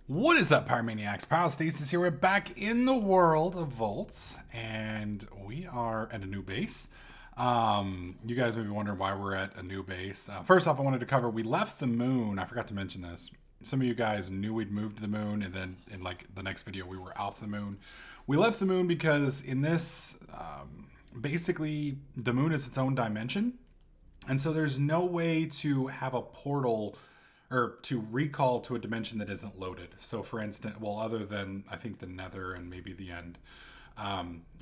What is up, Pyromaniacs? Pyrostasis here. We're back in the world of Voltz, and we are at a new base. You guys may be wondering why we're at a new base. First off, I wanted to cover, we left the moon. I forgot to mention this. Some of you guys knew we'd moved to the moon, and then in like the next video, we were off the moon. We left the moon because in this, basically, the moon is its own dimension. And so there's no way to have a portal or to recall to a dimension that isn't loaded. So for instance, well, other than I think the Nether and maybe the End,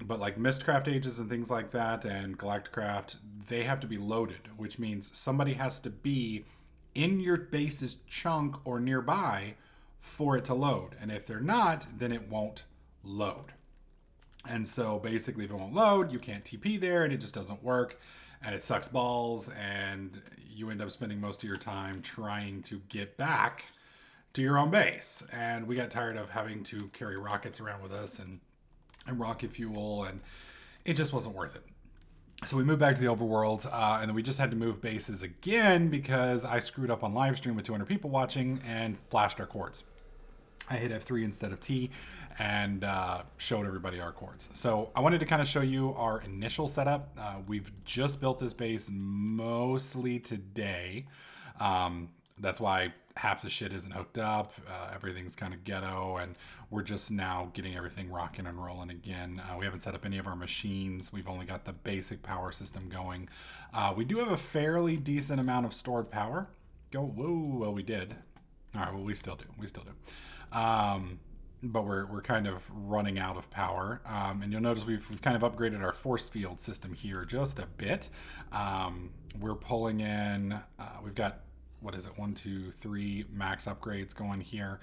but like Mistcraft Ages and things like that and Galacticraft, they have to be loaded, which means somebody has to be in your base's chunk or nearby for it to load. And if they're not, then it won't load. And so basically, if it won't load, you can't TP there and it just doesn't work. And it sucks balls, and you end up spending most of your time trying to get back to your own base. And we got tired of having to carry rockets around with us and rocket fuel, and it just wasn't worth it. So we moved back to the overworld, and then we just had to move bases again because I screwed up on live stream with 200 people watching and flashed our cords. I hit F3 instead of T and showed everybody our cords. So I wanted to kind of show you our initial setup. We've just built this base mostly today. That's why half the shit isn't hooked up. Everything's kind of ghetto, and we're just now getting everything rocking and rolling again. We haven't set up any of our machines. We've only got the basic power system going. We do have a fairly decent amount of stored power. Whoa, well, we did. All right, well, we still do. But we're kind of running out of power. And you'll notice we've kind of upgraded our force field system here just a bit. We're pulling in, we've got, what is it, 1, 2, 3 max upgrades going here.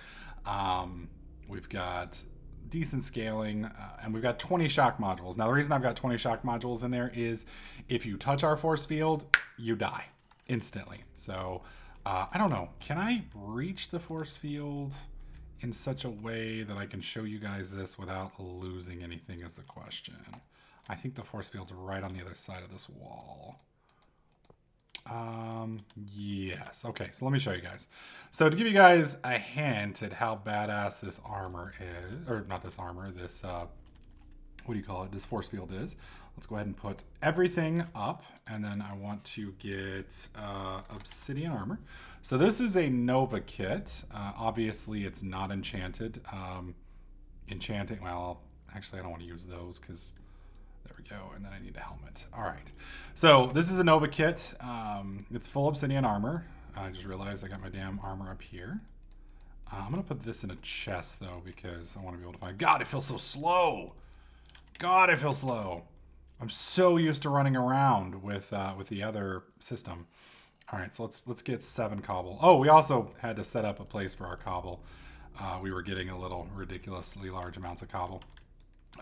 We've got decent scaling, and we've got 20 shock modules. Now, the reason I've got 20 shock modules in there is if you touch our force field, you die instantly. So, I don't know. Can I reach the force field in such a way that I can show you guys this without losing anything is the question. I think the force field's right on the other side of this wall. Yes. Okay, so let me show you guys. So to give you guys a hint at how badass this armor is, or not this armor, this, what do you call it? This force field is. Let's go ahead and put everything up, and then I want to get obsidian armor. So this is a Nova kit. Obviously, it's not enchanted. Enchanting, well, actually, I don't want to use those because there we go, and then I need a helmet. All right, so this is a Nova kit. It's full obsidian armor. I just realized I got my damn armor up here. I'm going to put this in a chest, though, because I want to be able to find... God, it feels so slow. God, it feels slow. I'm so used to running around with the other system. All right, so let's get 7 cobble. Oh, we also had to set up a place for our cobble. We were getting a little ridiculously large amounts of cobble.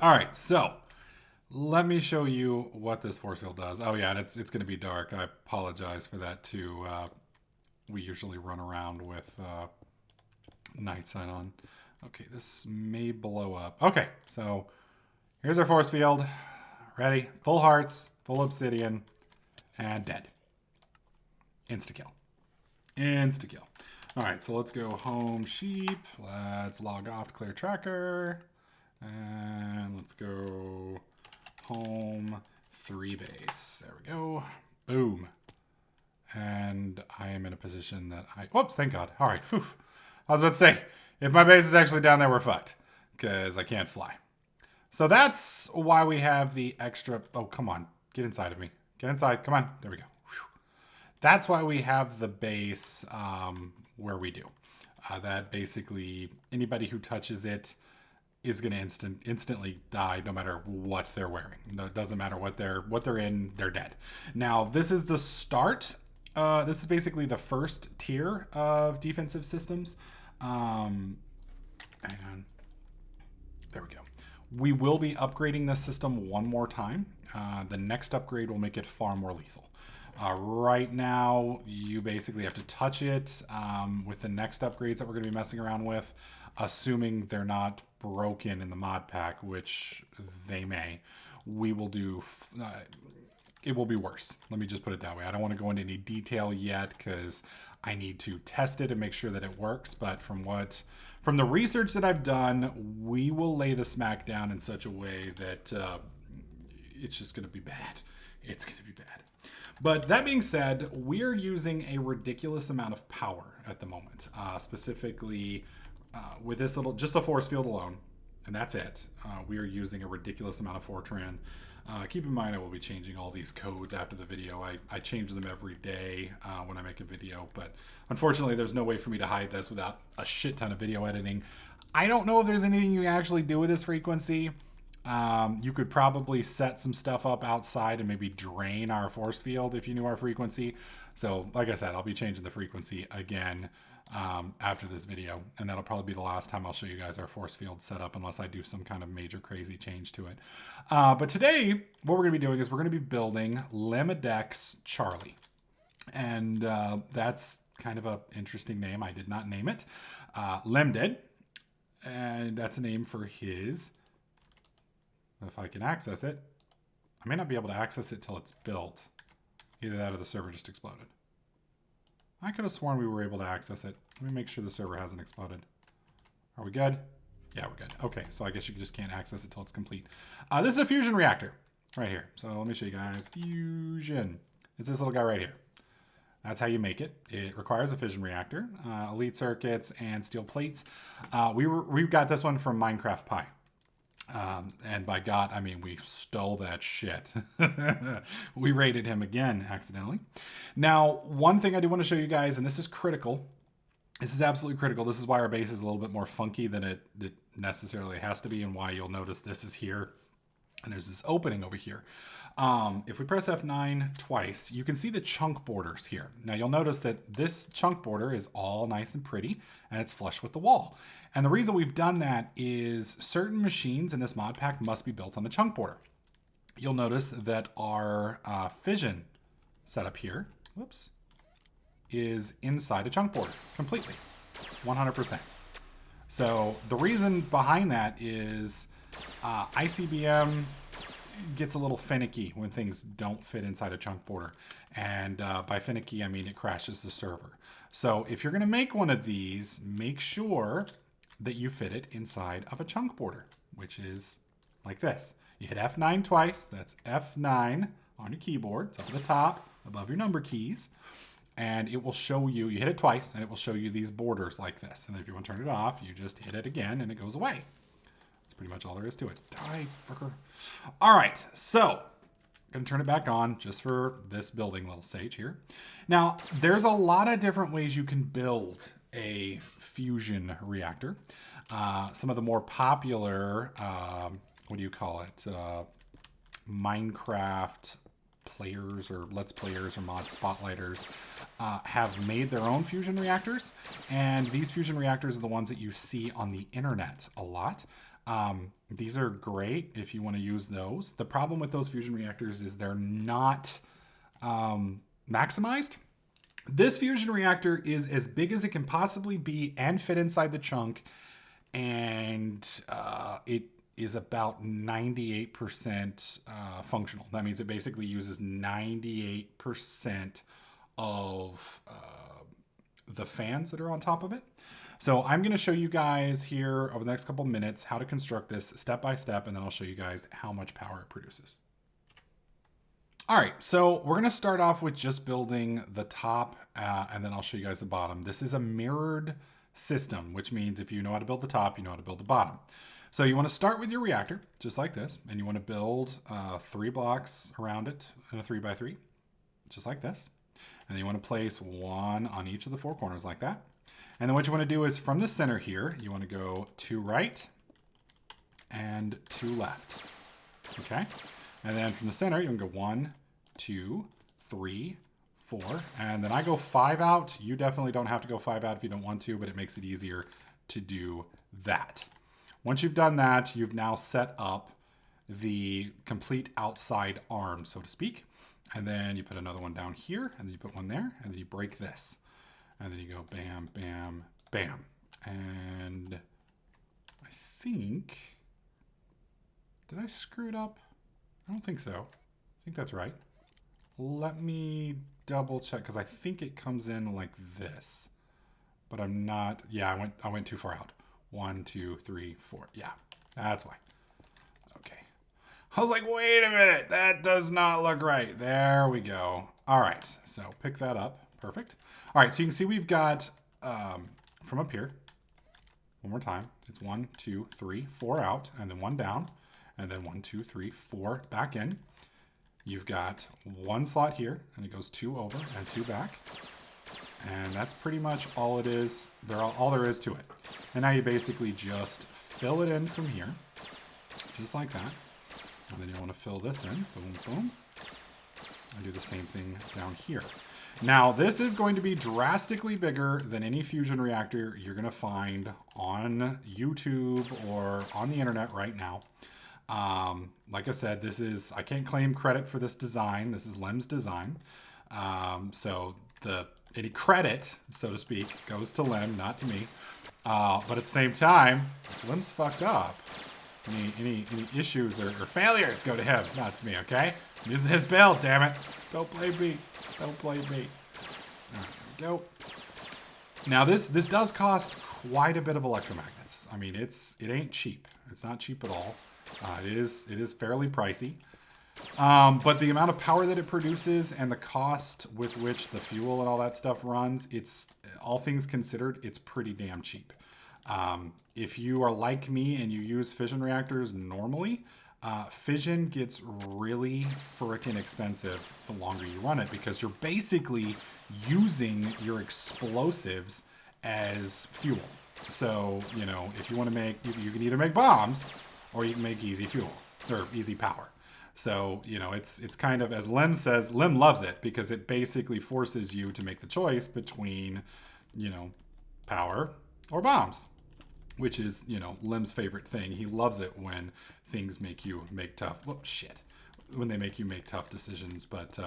All right, so let me show you what this force field does. Oh yeah, and it's going to be dark. I apologize for that too. We usually run around with night sight on. Okay, this may blow up. Okay, so here's our force field. Ready? Full hearts, full obsidian, and dead. Insta-kill. Insta-kill. All right, so let's go home sheep. Let's log off to clear tracker. And let's go home 3 base. There we go. Boom. And I am in a position that whoops, thank God. All right, whew. I was about to say, if my base is actually down there, we're fucked. Because I can't fly. So that's why we have the extra... Oh, come on. Get inside of me. Get inside. Come on. There we go. Whew. That's why we have the base where we do. That basically anybody who touches it is going to instantly die no matter what they're wearing. No, it doesn't matter what they're in. They're dead. Now, this is the start. This is basically the first tier of defensive systems. Hang on. There we go. We will be upgrading this system one more time. The next upgrade will make it far more lethal. Right now, you basically have to touch it. With the next upgrades that we're going to be messing around with, assuming they're not broken in the mod pack, which they may, we will do it will be worse. Let me just put it that way. I don't want to go into any detail yet because I need to test it and make sure that it works. But from the research that I've done, we will lay the smack down in such a way that it's just going to be bad. It's going to be bad. But that being said, we're using a ridiculous amount of power at the moment, specifically with this just a force field alone, and that's it. We are using a ridiculous amount of Fortran. Keep in mind, I will be changing all these codes after the video. I change them every day when I make a video, but unfortunately, there's no way for me to hide this without a shit ton of video editing. I don't know if there's anything you can actually do with this frequency. You could probably set some stuff up outside and maybe drain our force field if you knew our frequency. So like I said, I'll be changing the frequency again after this video, and that'll probably be the last time I'll show you guys our force field setup unless I do some kind of major crazy change to it. But today, what we're going to be doing is we're going to be building Lemedex Charlie. And that's kind of an interesting name. I did not name it. Lemded. And that's a name for his... If I can access it, I may not be able to access it till it's built. Either that or the server just exploded. I could have sworn we were able to access it. Let me make sure the server hasn't exploded. Are we good? Yeah, we're good. Okay, so I guess you just can't access it till it's complete. This is a fusion reactor right here. So let me show you guys. Fusion. It's this little guy right here. That's how you make it. It requires a fission reactor, elite circuits, and steel plates. We got this one from Minecraft Pi. And by God, I mean, we stole that shit. We raided him again accidentally. Now, one thing I do want to show you guys, and this is critical. This is absolutely critical. This is why our base is a little bit more funky than it necessarily has to be, and why you'll notice this is here. And there's this opening over here. If we press F9 twice, you can see the chunk borders here. Now you'll notice that this chunk border is all nice and pretty, and it's flush with the wall. And the reason we've done that is certain machines in this mod pack must be built on the chunk border. You'll notice that our fission setup here, whoops, is inside a chunk border completely, 100%. So the reason behind that is ICBM gets a little finicky when things don't fit inside a chunk border. And by finicky, I mean it crashes the server. So if you're going to make one of these, make sure that you fit it inside of a chunk border, which is like this. You hit F9 twice. That's F9 on your keyboard. It's up at the top, above your number keys. And it will show you, you hit it twice, and it will show you these borders like this. And if you want to turn it off, you just hit it again, and it goes away. That's pretty much all there is to it. Die, fricker. All right, so I'm going to turn it back on just for this building little stage here. Now, there's a lot of different ways you can build a fusion reactor. Some of the more popular, what do you call it? Minecraft players or Let's Players or mod spotlighters have made their own fusion reactors. And these fusion reactors are the ones that you see on the internet a lot. These are great if you want to use those. The problem with those fusion reactors is they're not maximized. This fusion reactor is as big as it can possibly be and fit inside the chunk, and it is about 98% functional. That means it basically uses 98% of the fans that are on top of it. So I'm going to show you guys here over the next couple minutes how to construct this step by step, and then I'll show you guys how much power it produces. All right, so we're going to start off with just building the top, and then I'll show you guys the bottom. This is a mirrored system, which means if you know how to build the top, you know how to build the bottom. So you want to start with your reactor, just like this, and you want to build 3 blocks around it in a 3x3, just like this. And then you want to place 1 on each of the 4 corners like that. And then what you want to do is from the center here, you want to go 2 right and 2 left, okay? And then from the center, you can go 1, 2, 3, 4, and then I go 5 out. You definitely don't have to go 5 out if you don't want to, but it makes it easier to do that. Once you've done that, you've now set up the complete outside arm, so to speak. And then you put another one down here, and then you put one there, and then you break this. And then you go bam, bam, bam. And I think, did I screw it up? I don't think so. I think that's right. Let me double check because I think it comes in like this, but I'm not. Yeah, I went too far out. 1, 2, 3, 4. Yeah, that's why. Okay. I was like, wait a minute, that does not look right. There we go. All right, so pick that up. Perfect. All right, so you can see we've got from up here. One more time. It's 1, 2, 3, 4 out, and then 1 down, and then 1, 2, 3, 4 back in. You've got 1 slot here, and it goes 2 over and 2 back. And that's pretty much all it is. All there is to it. And now you basically just fill it in from here, just like that. And then you want to fill this in, boom, boom. And do the same thing down here. Now, this is going to be drastically bigger than any fusion reactor you're going to find on YouTube or on the internet right now. Like I said, I can't claim credit for this design. This is Lem's design. So any credit, so to speak, goes to Lem, not to me. But at the same time, if Lem's fucked up, any issues or failures go to him, not to me, okay? I'm using his build, damn it. Don't play me. Don't play me. All right, there we go. Now this does cost quite a bit of electromagnets. I mean, it ain't cheap. It's not cheap at all. It is fairly pricey. But the amount of power that it produces and the cost with which the fuel and all that stuff runs, it's, all things considered, it's pretty damn cheap. If you are like me and you use fission reactors normally, fission gets really frickin' expensive the longer you run it because you're basically using your explosives as fuel. So, you know, if you want to make, you can either make bombs or you can make easy fuel or easy power. So, you know, it's kind of, as Lem says, Lem loves it because it basically forces you to make the choice between, you know, power or bombs, which is, you know, Lem's favorite thing. He loves it when things make you make tough, when they make you make tough decisions. But,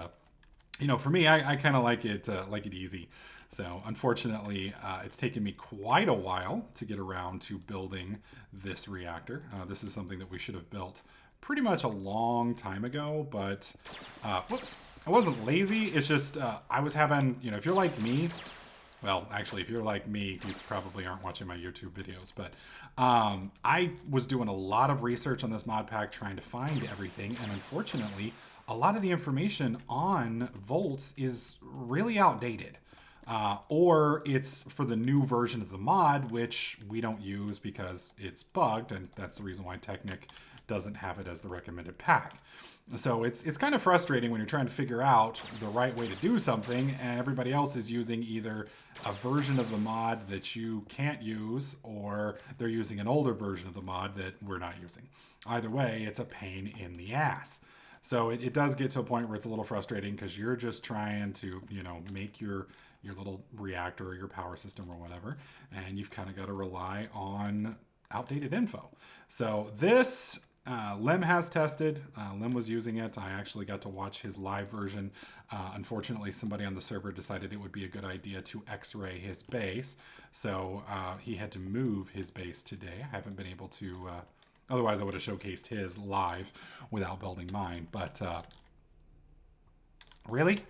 you know, for me, I kind of like it easy. So unfortunately, it's taken me quite a while to get around to building this reactor. This is something that we should have built pretty much a long time ago, but whoops, I wasn't lazy. It's just I was having, you know, if you're like me, well, actually, if you're like me, you probably aren't watching my YouTube videos, but I was doing a lot of research on this mod pack trying to find everything, and unfortunately, a lot of the information on Voltz is really outdated. Or it's for the new version of the mod, which we don't use because it's bugged, and that's the reason why Technic doesn't have it as the recommended pack. So it's kind of frustrating when you're trying to figure out the right way to do something and everybody else is using either a version of the mod that you can't use or they're using an older version of the mod that we're not using. Either way, it's a pain in the ass. So it does get to a point where it's a little frustrating because you're just trying to, you know, make your little reactor or your power system or whatever, and you've kind of got to rely on outdated info. So this Lem has tested. Lem was using it. I actually got to watch his live version. Unfortunately, somebody on the server decided it would be a good idea to x-ray his base. So he had to move his base today. I haven't been able to, otherwise I would have showcased his live without building mine. But really?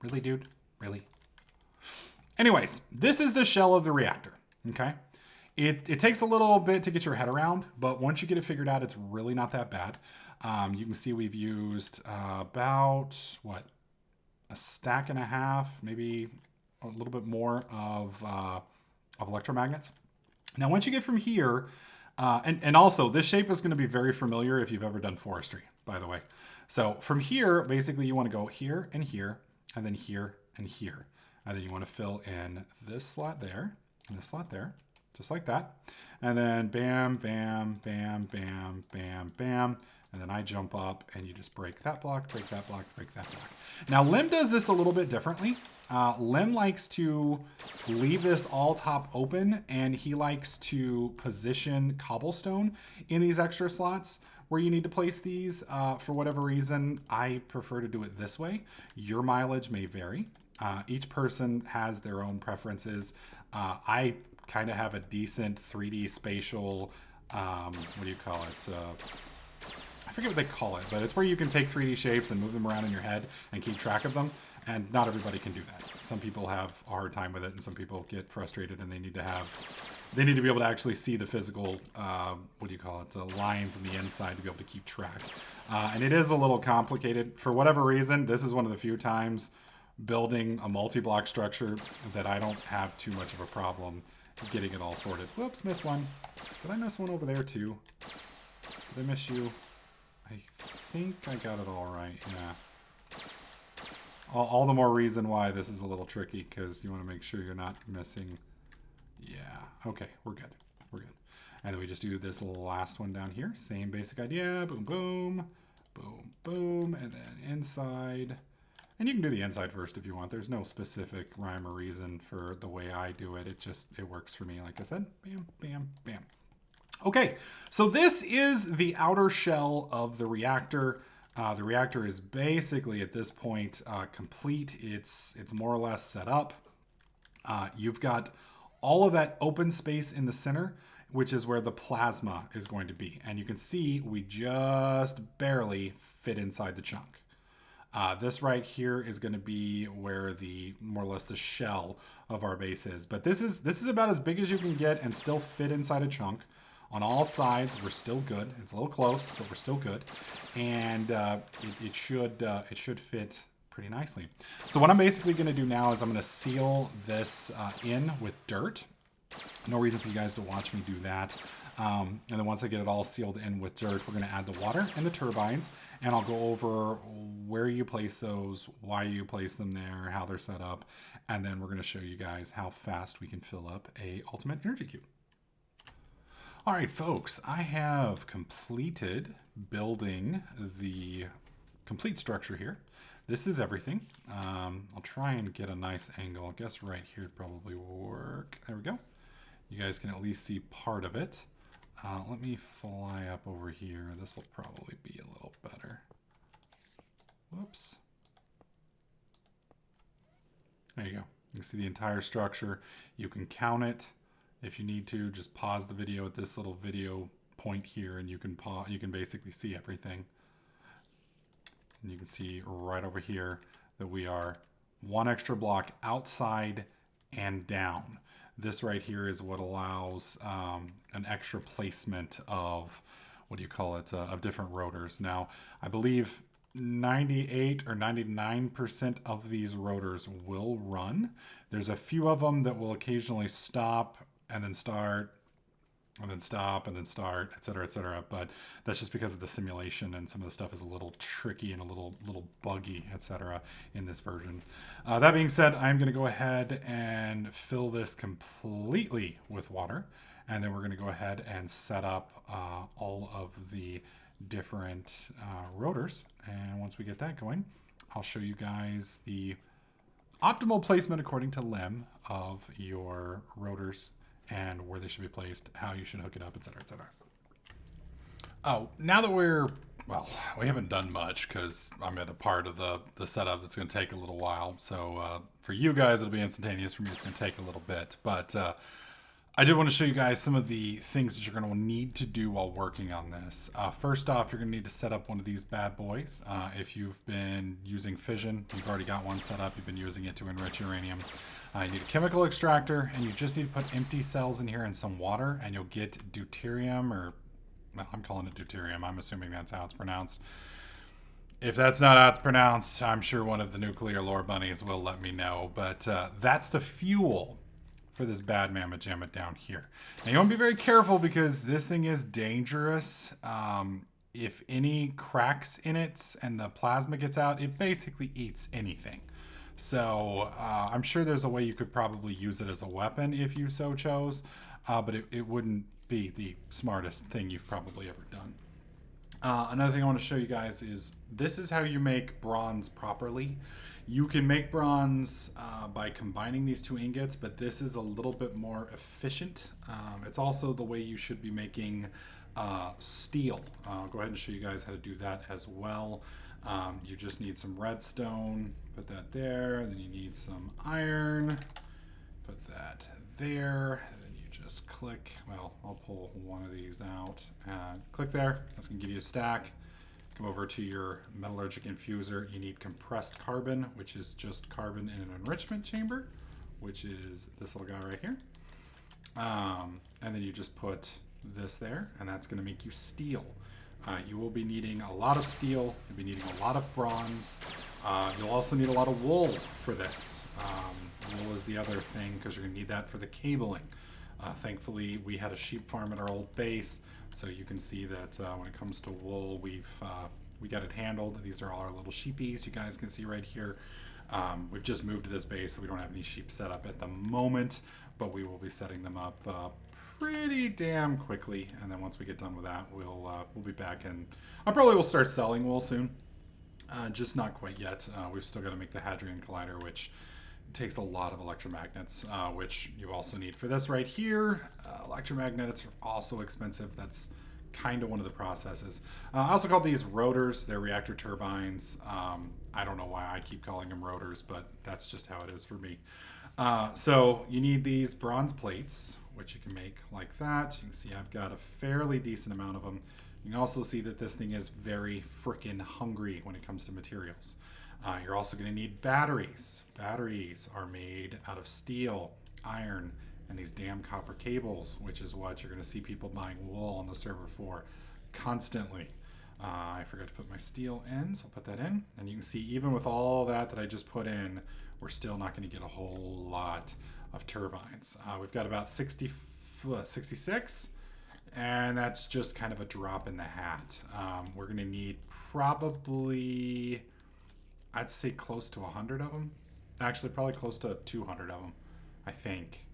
Really, dude? Really? Anyways, this is the shell of the reactor, okay? It takes a little bit to get your head around, but once you get it figured out, it's really not that bad. You can see we've used about, a stack and a half, maybe a little bit more of electromagnets. Now, once you get from here, and also this shape is going to be very familiar if you've ever done forestry, by the way. So from here, basically you want to go here and here, and then here and here. And then you want to fill in this slot there, and this slot there. Just like that. And then bam, bam, bam, bam, bam, bam. And then I jump up and you just break that block, break that block, break that block. Now Lem does this a little bit differently. Lem likes to leave this all top open and he likes to position cobblestone in these extra slots where you need to place these. For whatever reason, I prefer to do it this way. Your mileage may vary. Each person has their own preferences. I kind of have a decent 3D spatial, what do you call it? I forget what they call it, but it's where you can take 3D shapes and move them around in your head and keep track of them. And not everybody can do that. Some people have a hard time with it, and some people get frustrated, and they need to be able to actually see the physical, what do you call it, lines in the inside to be able to keep track. And it is a little complicated. For whatever reason, this is one of the few times building a multi-block structure that I don't have too much of a problem getting it all sorted. Whoops, missed one. Did I miss one over there too? Did I miss you? I think I got it all right, yeah. All the more reason why this is a little tricky, because you want to make sure you're not missing. Yeah, okay, we're good. We're good. And then we just do this little last one down here. Same basic idea. Boom, boom, boom, boom, and then inside. And you can do the inside first if you want. There's no specific rhyme or reason for the way I do it. It works for me, like I said. Bam, bam, bam. Okay, so this is the outer shell of the reactor. The reactor is basically at this point complete. It's more or less set up. You've got all of that open space in the center, which is where the plasma is going to be. And you can see we just barely fit inside the chunk. This right here is going to be where the more or less the shell of our base is. But this is about as big as you can get and still fit inside a chunk. On all sides, we're still good. It's a little close, but we're still good. And it should fit pretty nicely. So what I'm basically going to do now is I'm going to seal this in with dirt. No reason for you guys to watch me do that. And then once I get it all sealed in with dirt, we're going to add the water and the turbines. And I'll go over where you place those, why you place them there, how they're set up. And then we're going to show you guys how fast we can fill up a ultimate energy cube. All right, folks, I have completed building the complete structure here. This is everything. I'll try and get a nice angle. I guess right here probably will work. There we go. You guys can at least see part of it. Let me fly up over here. This will probably be a little better. Whoops. There you go. You can see the entire structure. You can count it. If you need to, just pause the video at this little video point here, and you can basically see everything. And you can see right over here that we are one extra block outside and down. This right here is what allows an extra placement of, what do you call it, of different rotors. Now, I believe 98 or 99% of these rotors will run. There's a few of them that will occasionally stop and then start, and then stop, and then start, et cetera, but that's just because of the simulation, and some of the stuff is a little tricky and a little buggy, etc. in this version. That being said, I'm going to go ahead and fill this completely with water, and then we're going to go ahead and set up all of the different rotors, and once we get that going, I'll show you guys the optimal placement according to Lem of your rotors and where they should be placed, how you should hook it up, etc., etc. Oh, now that we haven't done much because I'm at a part of the setup that's going to take a little while. So for you guys, it'll be instantaneous. For me, it's going to take a little bit. But I did want to show you guys some of the things that you're going to need to do while working on this. First off, you're going to need to set up one of these bad boys. If you've been using fission, you've already got one set up. You've been using it to enrich uranium. You need a chemical extractor, and you just need to put empty cells in here and some water, and you'll get deuterium, or well, I'm calling it deuterium. I'm assuming that's how it's pronounced. If that's not how it's pronounced, I'm sure one of the nuclear lore bunnies will let me know. But that's the fuel for this bad mammoth jammet down here. Now you want to be very careful because this thing is dangerous. If any cracks in it and the plasma gets out, it basically eats anything. So I'm sure there's a way you could probably use it as a weapon if you so chose, but it wouldn't be the smartest thing you've probably ever done. Another thing I want to show you guys is this is how you make bronze properly. You can make bronze by combining these two ingots, but this is a little bit more efficient. It's also the way you should be making steel. I'll go ahead and show you guys how to do that as well. You just need some redstone, put that there, and then you need some iron, put that there, and then you just click, well, I'll pull one of these out, and click there, that's going to give you a stack. Come over to your metallurgic infuser. You need compressed carbon, which is just carbon in an enrichment chamber, which is this little guy right here. And then you just put this there, and that's going to make you steel. You will be needing a lot of steel. You'll be needing a lot of bronze. You'll also need a lot of wool for this. Wool is the other thing because you're going to need that for the cabling. Thankfully, we had a sheep farm at our old base, so you can see that when it comes to wool, we got it handled. These are all our little sheepies you guys can see right here. We've just moved to this base, so we don't have any sheep set up at the moment, but we will be setting them up pretty damn quickly. And then once we get done with that, we'll be back, and I probably will start selling wool soon. Just not quite yet. We've still got to make the Hadrian Collider, which takes a lot of electromagnets, which you also need for this right here. Electromagnets are also expensive. That's kind of one of the processes. I also call these rotors. They're reactor turbines. I don't know why I keep calling them rotors, but that's just how it is for me. So you need these bronze plates, which you can make like that. You can see I've got a fairly decent amount of them. You can also see that this thing is very freaking hungry when it comes to materials. You're also going to need batteries. Batteries are made out of steel, iron, and these damn copper cables, which is what you're going to see people buying wool on the server for constantly. I forgot to put my steel in, so I'll put that in. And you can see even with all that I just put in, we're still not going to get a whole lot of turbines. We've got about 66, and that's just kind of a drop in the hat. We're going to need probably, I'd say close to 100 of them. Actually, probably close to 200 of them, I think.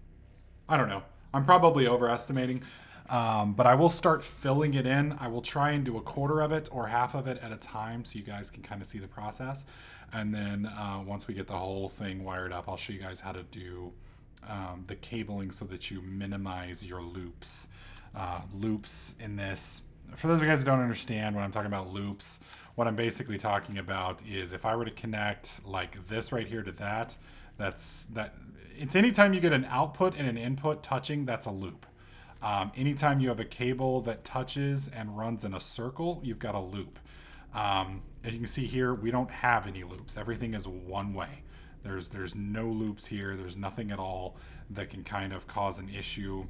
I don't know. I'm probably overestimating, but I will start filling it in. I will try and do a quarter of it or half of it at a time so you guys can kind of see the process. And then once we get the whole thing wired up, I'll show you guys how to do the cabling so that you minimize your loops. Loops in this, for those of you guys who don't understand when I'm talking about loops, what I'm basically talking about is if I were to connect like this right here to that, it's anytime you get an output and an input touching, that's a loop. Anytime you have a cable that touches and runs in a circle, you've got a loop. As you can see here, we don't have any loops. Everything is one way. There's no loops here. There's nothing at all that can kind of cause an issue.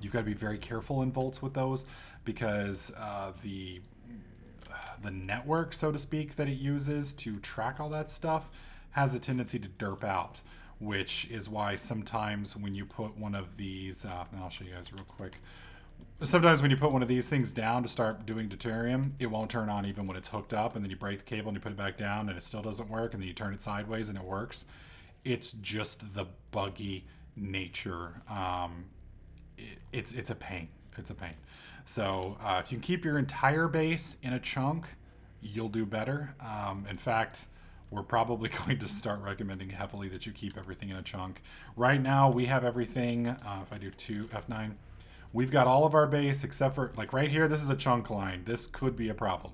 You've got to be very careful in Voltz with those because the network, so to speak, that it uses to track all that stuff has a tendency to derp out, which is why sometimes when you put one of these, and I'll show you guys real quick. Sometimes when you put one of these things down to start doing deuterium, it won't turn on even when it's hooked up, and then you break the cable and you put it back down and it still doesn't work, and then you turn it sideways and it works. It's just the buggy nature. It's a pain. It's a pain. So if you can keep your entire base in a chunk, you'll do better. In fact, we're probably going to start recommending heavily that you keep everything in a chunk. Right now, we have everything. If I do F9, we've got all of our base except for, like right here, this is a chunk line. This could be a problem.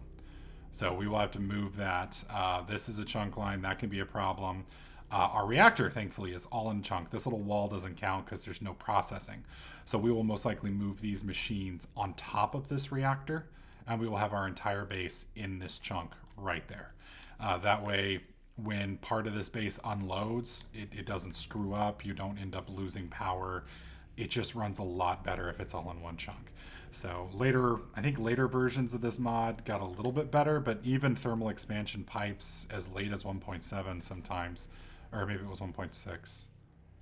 So we will have to move that. This is a chunk line. That can be a problem. Our reactor, thankfully, is all in chunk. This little wall doesn't count because there's no processing. So we will most likely move these machines on top of this reactor, and we will have our entire base in this chunk right there. That way, when part of this base unloads, it doesn't screw up. You don't end up losing power. It just runs a lot better if it's all in one chunk. So I think later versions of this mod got a little bit better, but even thermal expansion pipes as late as 1.7 sometimes, or maybe it was 1.6.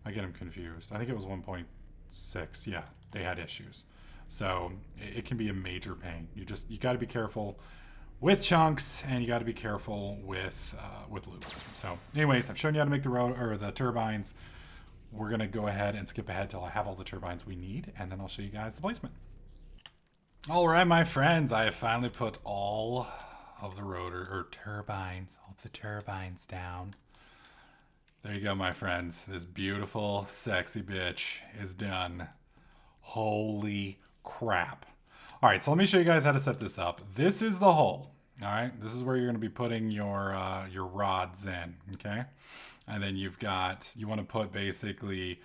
I get them confused. I think it was 1.6. Yeah, they had issues. So it can be a major pain. You got to be careful with chunks, and you got to be careful with loops. So anyways, I've shown you how to make the turbines. We're going to go ahead and skip ahead till I have all the turbines we need, and then I'll show you guys the placement. All right, my friends, I have finally put all of the turbines down. There you go, my friends. This beautiful, sexy bitch is done. Holy crap. All right, so let me show you guys how to set this up. This is the hole. All right, this is where you're going to be putting your rods in, okay? And then you want to put basically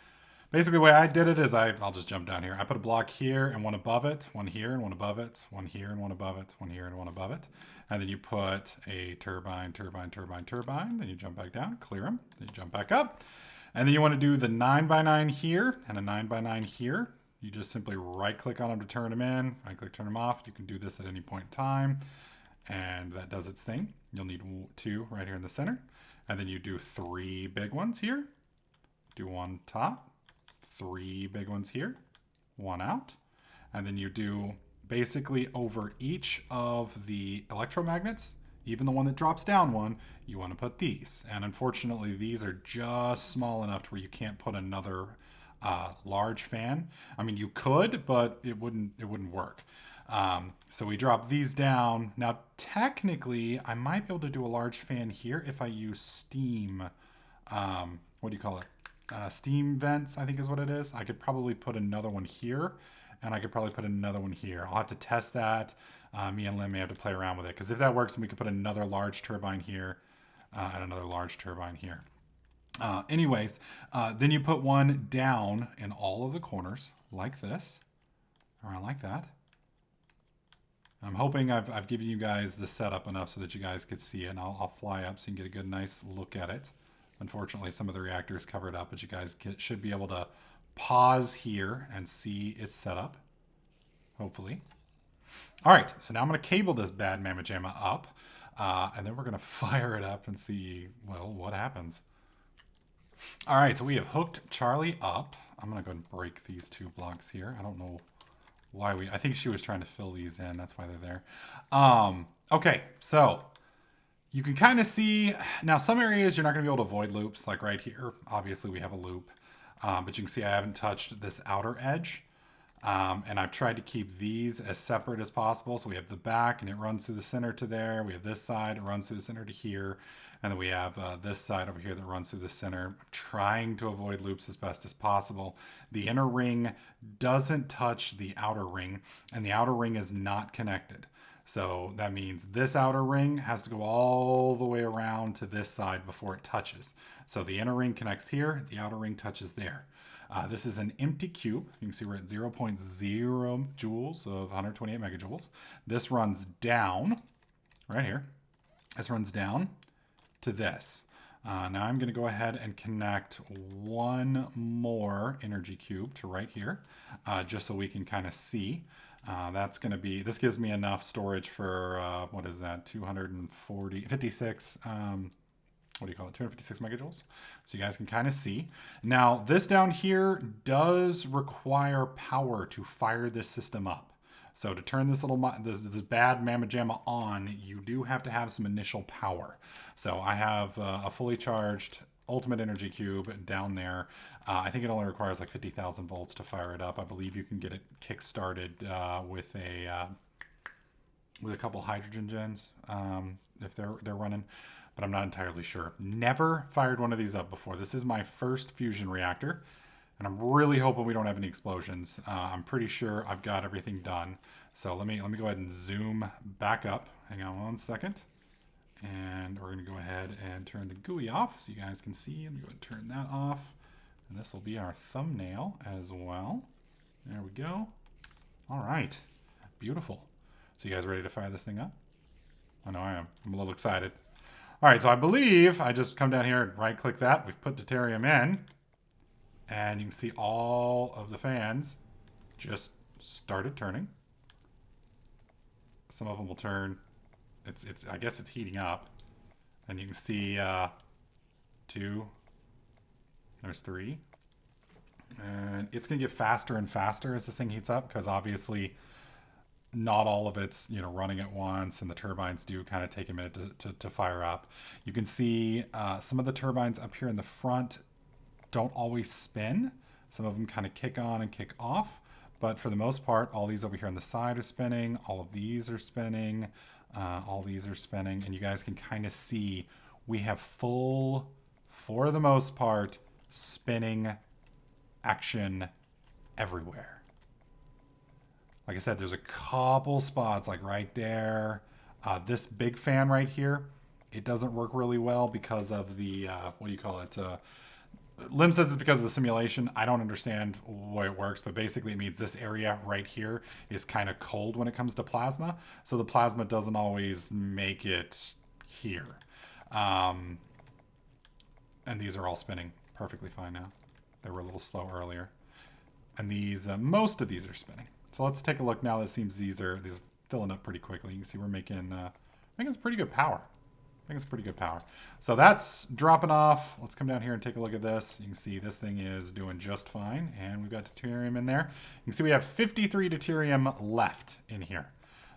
Basically, the way I did it is I'll just jump down here. I put a block here and one above it, one here and one above it, one here and one above it, one here and one above it. And then you put a turbine, turbine, turbine, turbine. Then you jump back down, clear them. Then you jump back up. And then you want to do the 9x9 here and a 9x9 here. You just simply right click on them to turn them in, right click, turn them off. You can do this at any point in time. And that does its thing. You'll need 2 right here in the center. And then you do 3 big ones here. Do 1 top. 3 big ones here, 1 out. And then you do basically over each of the electromagnets, even the one that drops down one, you want to put these. And unfortunately, these are just small enough to where you can't put another large fan. I mean, you could, but it wouldn't work. So we drop these down. Now, technically, I might be able to do a large fan here if I use steam. What do you call it? Steam vents, I think is what it is. I could probably put another one here, and I could probably put another one here. I'll have to test that. Me and Lynn may have to play around with it, because if that works, then we could put another large turbine here and another large turbine here. Anyways, then you put one down in all of the corners, like this, around like that. I'm hoping I've given you guys the setup enough so that you guys could see it, and I'll fly up so you can get a good, nice look at it. Unfortunately, some of the reactor is covered up, but you guys should be able to pause here and see its setup, hopefully. All right, so now I'm going to cable this bad mamma jamma up, and then we're going to fire it up and see, well, what happens. All right, so we have hooked Charlie up. I'm going to go and break these 2 blocks here. I don't know why I think she was trying to fill these in. That's why they're there. Okay, so you can kind of see, now some areas you're not going to be able to avoid loops, like right here. Obviously we have a loop, but you can see I haven't touched this outer edge. And I've tried to keep these as separate as possible. So we have the back and it runs through the center to there. We have this side, it runs through the center to here. And then we have this side over here that runs through the center. I'm trying to avoid loops as best as possible. The inner ring doesn't touch the outer ring, and the outer ring is not connected. So that means this outer ring has to go all the way around to this side before it touches. So the inner ring connects here, the outer ring touches there. This is an empty cube. You can see we're at 0.0 joules of 128 megajoules. This runs down, right here. This runs down to this. Now I'm going to go ahead and connect one more energy cube to right here, just so we can kind of see. That's going to be, this gives me enough storage for, what is that, 256, what do you call it, 256 megajoules. So you guys can kind of see. Now this down here does require power to fire this system up. So to turn this this bad mamma jamma on, you do have to have some initial power. So I have a fully charged ultimate energy cube down there. I think it only requires like 50,000 volts to fire it up. I believe you can get it kick-started with a couple hydrogen gens if they're running, but I'm not entirely sure. Never fired one of these up before. This is my first fusion reactor, and I'm really hoping we don't have any explosions. I'm pretty sure I've got everything done. So let me go ahead and zoom back up. Hang on 1 second. And we're going to go ahead and turn the GUI off so you guys can see. Let me go ahead and turn that off. And this will be our thumbnail as well. There we go. All right. Beautiful. So you guys ready to fire this thing up? I know I am. I'm a little excited. All right. So I believe I just come down here and right click that. We've put deuterium in. And you can see all of the fans just started turning. Some of them will turn. I guess it's heating up, and you can see 2. There's 3, and it's gonna get faster and faster as this thing heats up, because obviously not all of it's running at once, and the turbines do kind of take a minute to fire up. You can see some of the turbines up here in the front don't always spin. Some of them kind of kick on and kick off, but for the most part, all these over here on the side are spinning. All of these are spinning. All these are spinning, and you guys can kind of see we have full, for the most part, spinning action everywhere. Like I said, there's a couple spots like right there. This big fan right here, it doesn't work really well because of the, what do you call it? Lim says it's because of the simulation. I don't understand why it works, but basically it means this area right here is kind of cold when it comes to plasma. So the plasma doesn't always make it here. And these are all spinning perfectly fine now. They were a little slow earlier. And these, most of these are spinning. So let's take a look now. It seems these are filling up pretty quickly. You can see we're making some pretty good power. I think it's pretty good power. So that's dropping off. Let's come down here and take a look at this. You can see this thing is doing just fine. And we've got deuterium in there. You can see we have 53 deuterium left in here.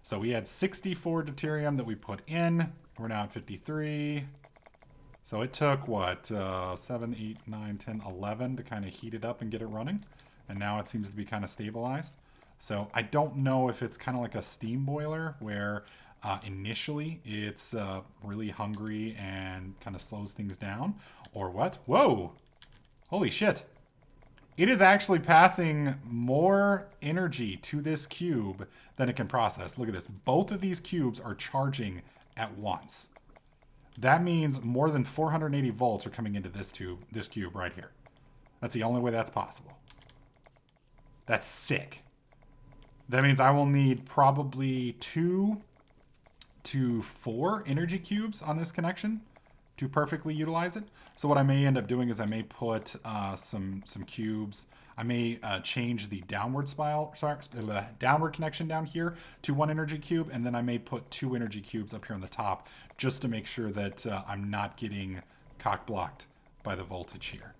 So we had 64 deuterium that we put in. We're now at 53. So it took, what, 7, 8, 9, 10, 11 to kind of heat it up and get it running. And now it seems to be kind of stabilized. So I don't know if it's kind of like a steam boiler where initially it's really hungry and kind of slows things down, or what? Whoa! Holy shit! It is actually passing more energy to this cube than it can process. Look at this. Both of these cubes are charging at once. That means more than 480 volts are coming into this cube right here. That's the only way that's possible. That's sick. That means I will need probably 2 to 4 energy cubes on this connection to perfectly utilize it. So what I may end up doing is I may put some cubes. I may change the downward downward connection down here to 1 energy cube, and then I may put 2 energy cubes up here on the top just to make sure that I'm not getting cock blocked by the voltage here.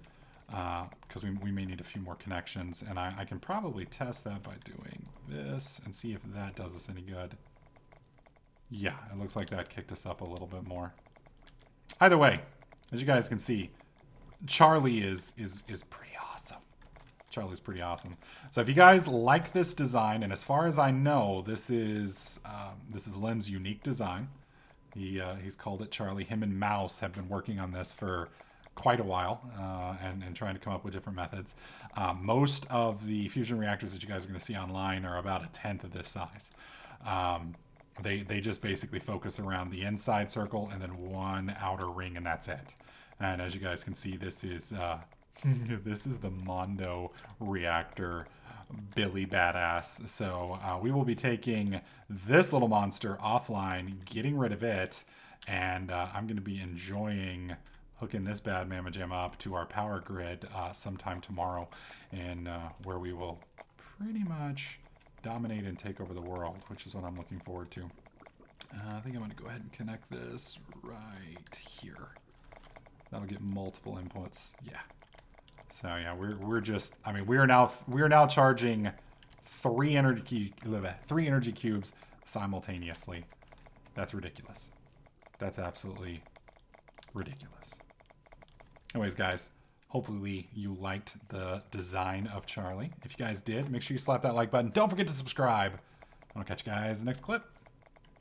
Because we may need a few more connections, and I can probably test that by doing this and see if that does us any good. Yeah, it looks like that kicked us up a little bit more. Either way, as you guys can see, Charlie is pretty awesome. Charlie's pretty awesome. So if you guys like this design, and as far as I know, this is Lim's unique design. He's called it Charlie. Him and Mouse have been working on this for quite a while and trying to come up with different methods. Most of the fusion reactors that you guys are going to see online are about 1/10 of this size. They just basically focus around the inside circle and then 1 outer ring, and that's it. And as you guys can see, this is this is the Mondo reactor, Billy Badass. So we will be taking this little monster offline, getting rid of it, and I'm going to be enjoying hooking this bad mamma jamma up to our power grid sometime tomorrow, and where we will pretty much dominate and take over the world, which is what I'm looking forward to. I think I'm going to go ahead and connect this right here. That'll get multiple inputs. Yeah. So yeah, we're just, I mean, we are now charging 3 energy cubes simultaneously. That's ridiculous. That's absolutely ridiculous. Anyways, guys, hopefully you liked the design of Charlie. If you guys did, make sure you slap that like button. Don't forget to subscribe. I'll catch you guys in the next clip.